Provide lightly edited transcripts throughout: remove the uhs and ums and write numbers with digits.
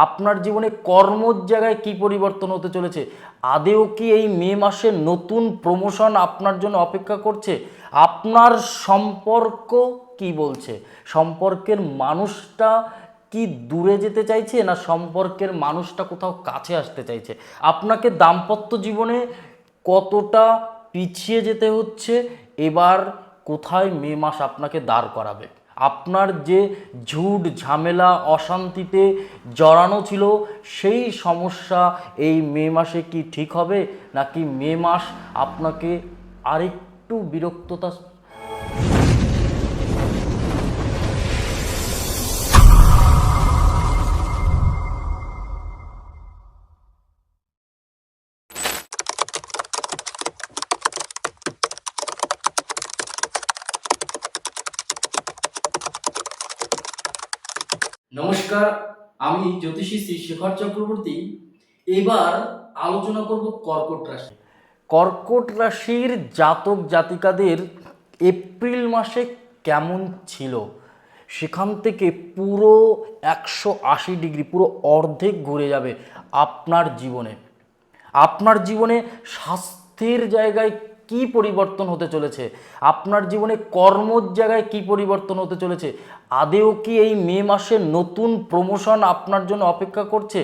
আপনার জীবনে কর্মর জায়গায় কি পরিবর্তন হতে চলেছে, আদেও কি এই মে মাসে নতুন প্রমোশন আপনার জন্য অপেক্ষা করছে, আপনার সম্পর্ক কি বলছে, সম্পর্কের মানুষটা কি দূরে যেতে চাইছে না সম্পর্কের মানুষটা কোথাও কাছে আসতে চাইছে, আপনাকে দাম্পত্য জীবনে কতটা পিছিয়ে যেতে হচ্ছে, এবার কোথায় মে মাস আপনাকে দাঁড় করাবে, আপনার যে ঝুট ঝামেলা অশান্তিতে জড়ানো ছিল সেই সমস্যা এই মে মাসে কি ঠিক হবে, নাকি মে মাস আপনাকে আরেকটু বিরক্ততা। নমস্কার, আমি জ্যোতিষী শ্রী শেখর চক্রবর্তী। এবার আলোচনা করব কর্কট রাশি। কর্কট রাশির জাতক জাতিকাদের এপ্রিল মাসে কেমন ছিল, সেখান থেকে পুরো 180 ডিগ্রি, পুরো অর্ধেক ঘুরে যাবে আপনার জীবনে। আপনার জীবনে স্বাস্থ্যের জায়গায় কি পরিবর্তন হতে চলেছে, আপনার জীবনে কর্মর জায়গায় কি পরিবর্তন হতে চলেছে, আদেও কি এই মে মাসে নতুন প্রমোশন আপনার জন্য অপেক্ষা করছে,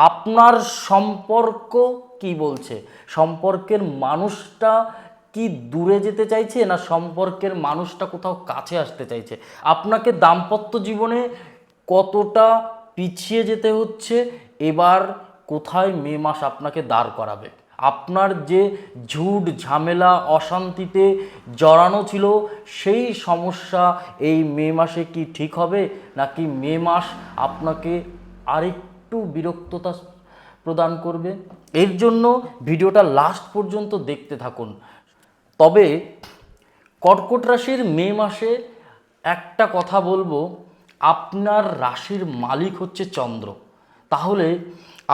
আপনার সম্পর্ক কি বলছে, সম্পর্কের মানুষটা কি দূরে যেতে চাইছে না সম্পর্কের মানুষটা কোথাও কাছে আসতে চাইছে, আপনাকে দাম্পত্য জীবনে কতটা পিছিয়ে যেতে হচ্ছে, এবার কোথায় মে মাস আপনাকে দাঁড় করাবে, আপনার যে ঝুট ঝামেলা অশান্তিতে জড়ানো ছিল সেই সমস্যা এই মে মাসে কি ঠিক হবে, নাকি মে মাস আপনাকে আরেকটু বিরক্ততা প্রদান করবে। এর জন্য ভিডিওটা লাস্ট পর্যন্ত দেখতে থাকুন। তবে কর্কট রাশির মে মাসে একটা কথা বলবো, আপনার রাশির মালিক হচ্ছে চন্দ্র, তাহলে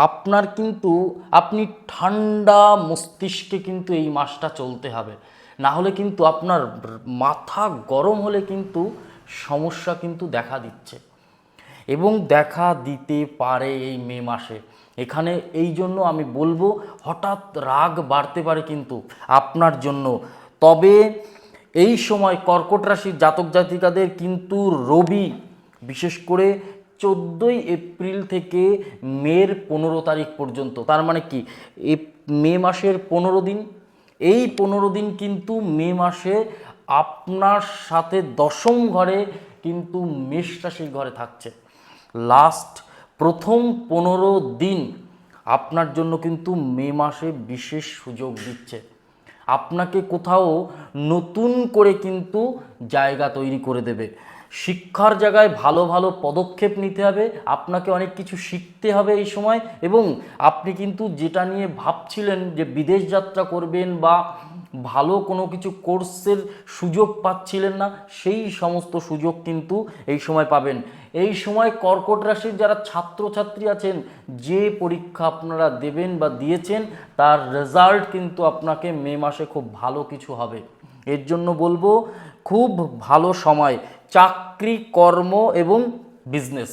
আপনার কিন্তু আপনি ঠান্ডা মস্তিষ্কে কিন্তু এই মাসটা চলতে হবে, না হলে কিন্তু আপনার মাথা গরম হলে কিন্তু সমস্যা কিন্তু দেখা দিচ্ছে এবং দেখা দিতে পারে এই মে মাসে। এখানে এই জন্য আমি বলবো হঠাৎ রাগ বাড়তে পারে কিন্তু আপনার জন্য। তবে এই সময় কর্কট রাশির জাতক জাতিকাদের কিন্তু রবি, বিশেষ করে 14 এপ্রিল থেকে মের 15 তারিখ পর্যন্ত, তার মানে কি মে মাসের 15 দিন, এই 15 দিন কিন্তু মে মাসে আপনার সাথে দশম ঘরে কিন্তু মেষ রাশির ঘরে থাকছে। লাস্ট প্রথম 15 দিন আপনার জন্য কিন্তু মে মাসে বিশেষ সুযোগ দিচ্ছে, আপনাকে কোথাও নতুন করে কিন্তু জায়গা তৈরি করে দেবে, শিক্ষার জায়গায় ভালো ভালো পদক্ষেপ নিতে হবে, আপনাকে অনেক কিছু শিখতে হবে এই সময়, এবং আপনি কিন্তু যেটা নিয়ে ভাবছিলেন যে বিদেশ যাত্রা করবেন বা ভালো কোনো কিছু কোর্সের সুযোগ পাচ্ছিলেন না, সেই সমস্ত সুযোগ কিন্তু এই সময় পাবেন। এই সময় কর্কট রাশির যারা ছাত্রছাত্রী আছেন, যে পরীক্ষা আপনারা দেবেন বা দিয়েছেন তার রেজাল্ট কিন্তু আপনাকে মে মাসে খুব ভালো কিছু হবে। এর জন্য বলবো খুব ভালো সময়, চাকরি কর্ম এবং বিজনেস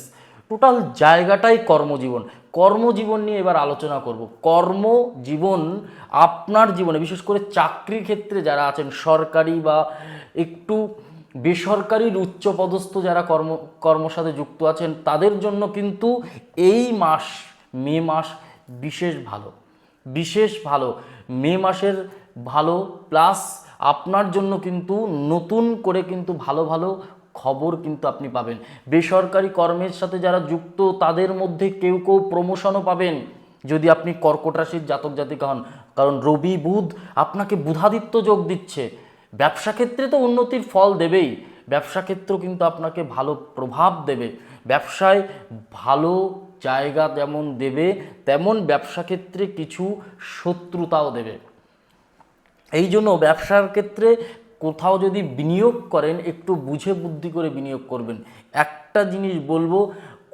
টোটাল জায়গাটাই কর্মজীবন। কর্মজীবন নিয়ে এবার আলোচনা করব। কর্মজীবন আপনার জীবনে, বিশেষ করে চাকরির ক্ষেত্রে যারা আছেন, সরকারি বা একটু বেসরকারির উচ্চপদস্থ যারা কর্মর সাথে যুক্ত আছেন, তাদের জন্য কিন্তু এই মাস মে মাস বিশেষ ভালো। মে মাসের ভালো প্লাস আপনার জন্য কিন্তু নতুন করে কিন্তু ভালো ভালো খবর কিন্তু আপনি পাবেন। বেসরকারি কর্মের সাথে যারা যুক্ত তাদের মধ্যে কেউ কেউ প্রমোশনও পাবেন যদি আপনি কর্কট রাশির জাতক জাতিকা হন, কারণ রবি বুধ আপনাকে বুধাদিত্য যোগ দিচ্ছে। ব্যবসা ক্ষেত্রে তো উন্নতির ফল দেবেই, ব্যবসা ক্ষেত্রেও কিন্তু আপনাকে ভালো প্রভাব দেবে, ব্যবসায় ভালো জায়গা যেমন দেবে তেমন ব্যবসা ক্ষেত্রে কিছু শত্রুতাও দেবে। এই জন্য ব্যবসার ক্ষেত্রে কোথাও যদি বিনিয়োগ করেন একটু বুঝে বুদ্ধি করে বিনিয়োগ করবেন। একটা জিনিস বলবো,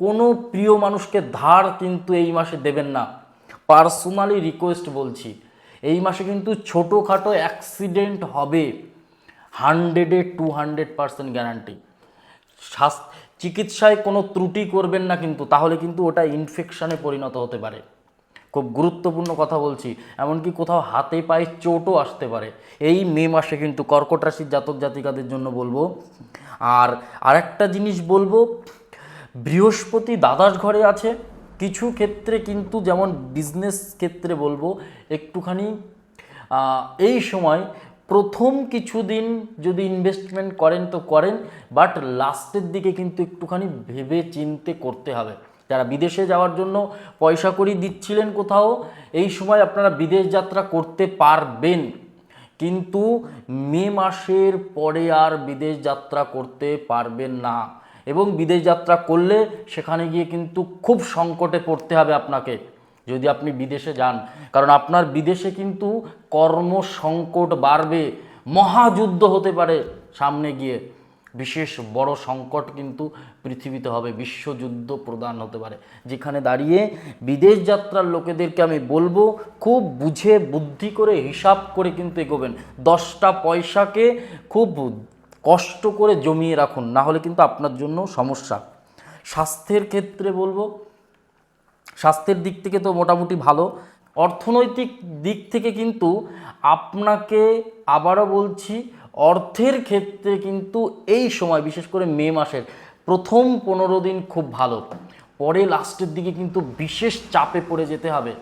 কোনো প্রিয় মানুষকে ধার কিন্তু এই মাসে দেবেন না, পার্সোনালি রিকোয়েস্ট বলছি। এই মাসে কিন্তু ছোটোখাটো অ্যাক্সিডেন্ট হবে, 100-এ 200% গ্যারান্টি। চিকিৎসায় কোনো ত্রুটি করবেন না কিন্তু, তাহলে কিন্তু ওটা ইনফেকশনে পরিণত হতে পারে। খুব গুরুত্বপূর্ণ কথা বলছি, এমনকি কোথাও হাতে পায়ে চোটও আসতে পারে এই মে মাসে কিন্তু কর্কট রাশির জাতক জাতিকাদের জন্য বলবো। আর আরেকটা জিনিস বলবো, বৃহস্পতি দ্বাদশ ঘরে আছে, কিছু ক্ষেত্রে কিন্তু যেমন বিজনেস ক্ষেত্রে বলবো একটুখানি এই সময় প্রথম কিছুদিন যদি ইনভেস্টমেন্ট করেন তো করেন, বাট লাস্টের দিকে কিন্তু একটুখানি ভেবে চিন্তে করতে হবে। যারা বিদেশে যাওয়ার জন্য পয়সা কড়ি দিচ্ছিলেন কোথাও, এই সময় আপনারা বিদেশ যাত্রা করতে পারবেন, কিন্তু মে মাসের পরে আর বিদেশ যাত্রা করতে পারবেন না। এবং বিদেশ যাত্রা করলে সেখানে গিয়ে কিন্তু খুব সংকটে পড়তে হবে আপনাকে যদি আপনি বিদেশে যান, কারণ আপনার বিদেশে কিন্তু কর্ম সংকট বাড়বে, মহাযুদ্ধ হতে পারে সামনে গিয়ে, বিশেষ বড় সংকট কিন্তু পৃথিবীতে হবে, বিশ্বযুদ্ধ প্রদান হতে পারে। যেখানে দাঁড়িয়ে বিদেশ যাত্রার লোকেদেরকে আমি বলবো খুব বুঝে বুদ্ধি করে হিসাব করে কিন্তু এগোবেন, 10টা পয়সাকে খুব কষ্ট করে জমিয়ে রাখুন, না হলে কিন্তু আপনার জন্য সমস্যা। স্বাস্থ্যের ক্ষেত্রে বলবো, স্বাস্থ্যের দিক থেকে তো মোটামুটি ভালো। অর্থনৈতিক দিক থেকে কিন্তু আপনাকে আবারও বলছি, অর্থের ক্ষেত্রে কিন্তু এই সময় বিশেষ করে মে মাসের প্রথম 15 দিন খুব ভালো, পরে লাস্টের দিকে কিন্তু বিশেষ চাপে পড়ে যেতে হবে।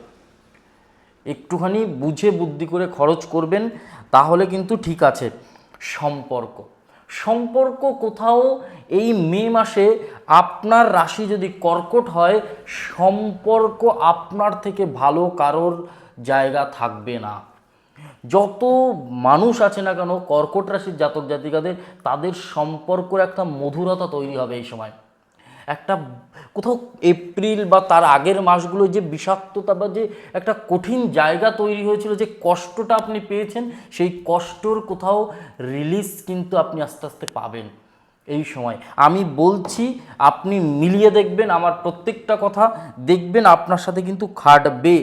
একটুখানি বুঝে বুদ্ধি করে খরচ করবেন, তাহলে কিন্তু ঠিক আছে। সম্পর্ক সম্পর্ক কোথাও এই মে মাসে আপনার রাশি যদি কর্কট হয়, সম্পর্ক আপনার থেকে ভালো কারোর জায়গা থাকবে না। যত মানুষ আছে না কেন কর্কট রাশির জাতক জাতিকাদের, তাদের সম্পর্কের একটা মধুরতা তৈরি হবে এই সময়। একটা কোথাও এপ্রিল বা তার আগের মাসগুলো যে বিষাক্ততা বা যে একটা কঠিন জায়গা তৈরি হয়েছিল, যে কষ্টটা আপনি পেয়েছেন, সেই কষ্টর কোথাও রিলিজ কিন্তু আপনি আস্তে আস্তে পাবেন এই সময়। আমি বলছি আপনি মিলিয়ে দেখবেন আমার প্রত্যেকটা কথা, দেখবেন আপনার সাথে কিন্তু খাটবে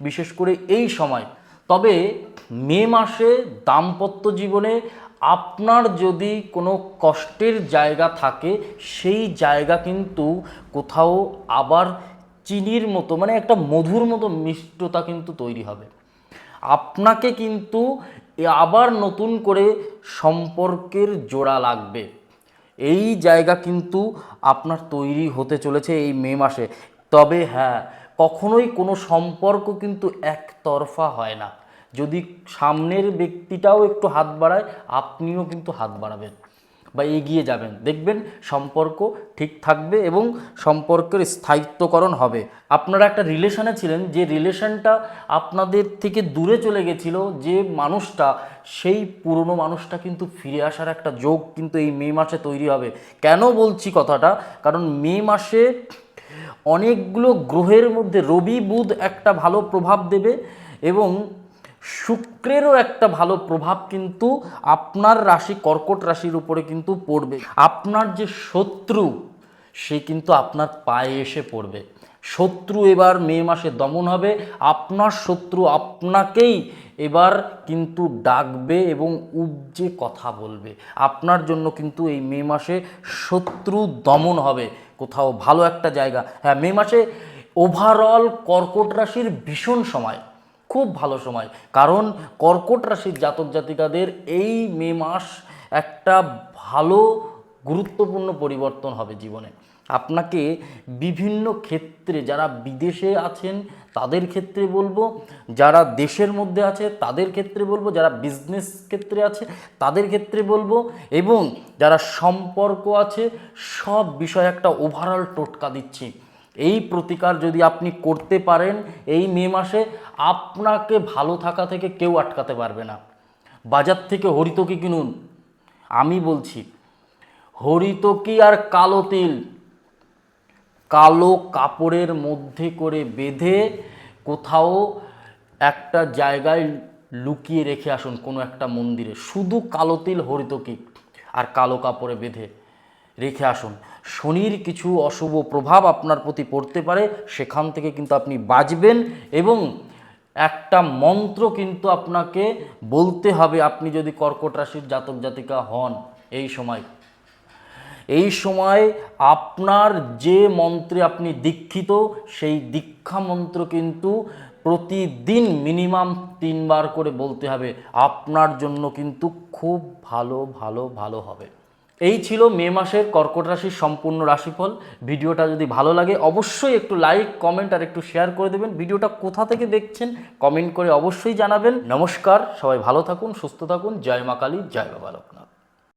বিশেষ করে এই সময়। তবে মে মাসে দাম্পত্য জীবনে আপনার যদি কোনো কষ্টের জায়গা থাকে, সেই জায়গা কিন্তু কোথাও আবার চিনির মতো মানে একটা মধুর মতো মিষ্টতা কিন্তু তৈরি হবে। আপনাকে কিন্তু আবার নতুন করে সম্পর্কের জোড়া লাগবে, এই জায়গা কিন্তু আপনার তৈরি হতে চলেছে এই মে মাসে। তবে হ্যাঁ, কখনোই কোনো সম্পর্ক কিন্তু একতরফা হয় না, যদি সামনের ব্যক্তিটাও একটু হাত বাড়ায়, আপনিও কিন্তু হাত বাড়াবেন বা এগিয়ে যাবেন, দেখবেন সম্পর্ক ঠিক থাকবে এবং সম্পর্কের স্থায়িত্বকরণ হবে। আপনারা একটা রিলেশনে ছিলেন, যে রিলেশনটা আপনাদের থেকে দূরে চলে গেছিল যে মানুষটা, সেই পুরনো মানুষটা কিন্তু ফিরে আসার একটা যোগ কিন্তু এই মে মাসে তৈরি হবে। কেন বলছি কথাটা, কারণ মে মাসে অনেকগুলো গ্রহের মধ্যে রবি বুধ একটা ভালো প্রভাব দেবে এবং শুক্রেরও একটা ভালো প্রভাব কিন্তু আপনার রাশি কর্কট রাশির উপরে কিন্তু পড়বে। আপনার যে শত্রু, সে কিন্তু আপনার পায়ে এসে পড়বে। শত্রু এবার মে মাসে দমন হবে, আপনার শত্রু আপনাকেই এবার কিন্তু ডাকবে এবং উপজে কথা বলবে। আপনার জন্য কিন্তু এই মে মাসে শত্রু দমন হবে কোথাও ভালো একটা জায়গা। হ্যাঁ, মে মাসে ওভারঅল কর্কট রাশির ভীষণ সময়, খুব ভালো সময়, কারণ কর্কট রাশির জাতক জাতিকাদের এই মে মাস একটা ভালো গুরুত্বপূর্ণ পরিবর্তন হবে জীবনে। আপনাকে বিভিন্ন ক্ষেত্রে, যারা বিদেশে আছেন তাদের ক্ষেত্রে বলবো, যারা দেশের মধ্যে আছে তাদের ক্ষেত্রে বলবো, যারা বিজনেস ক্ষেত্রে আছে তাদের ক্ষেত্রে বলবো, এবং যারা সম্পর্ক আছে, সব বিষয়ে একটা ওভারঅল টোটকা দিচ্ছি। এই প্রতিকার যদি আপনি করতে পারেন এই মে মাসে, আপনাকে ভালো থাকা থেকে কেউ আটকাতে পারবে না। বাজার থেকে হরিতকি কিনুন, আমি বলছি হরিতকি আর কালো তিল কালো কাপড়ের মধ্যে করে বেঁধে কোথাও একটা জায়গায় লুকিয়ে রেখে আসুন, কোনো একটা মন্দিরে, শুধু কালো তিল হরিতকি আর কালো কাপড়ে বেঁধে রেখে আসুন। শনির কিছু অশুভ প্রভাব আপনার প্রতি পড়তে পারে, সেখান থেকে কিন্তু আপনি বাঁচবেন। এবং একটা মন্ত্র কিন্তু আপনাকে বলতে হবে, আপনি যদি কর্কট রাশির জাতক জাতিকা হন এই সময়। এই সময় আপনার যে মন্ত্রে আপনি দীক্ষিত, সেই দীক্ষা মন্ত্র কিন্তু প্রতিদিন মিনিমাম 3 বার করে বলতে হবে। আপনার জন্য কিন্তু খুব ভালো ভালো ভালো হবে। এই ছিল মে মাসের কর্কট রাশির সম্পূর্ণ রাশিফল। ভিডিওটা যদি ভালো লাগে অবশ্যই একটু লাইক, কমেন্ট আর একটু শেয়ার করে দেবেন। ভিডিওটা কোথা থেকে দেখছেন কমেন্ট করে অবশ্যই জানাবেন। নমস্কার, সবাই ভালো থাকুন, সুস্থ থাকুন। জয় মা কালী, জয় বাবা লোকনাথ।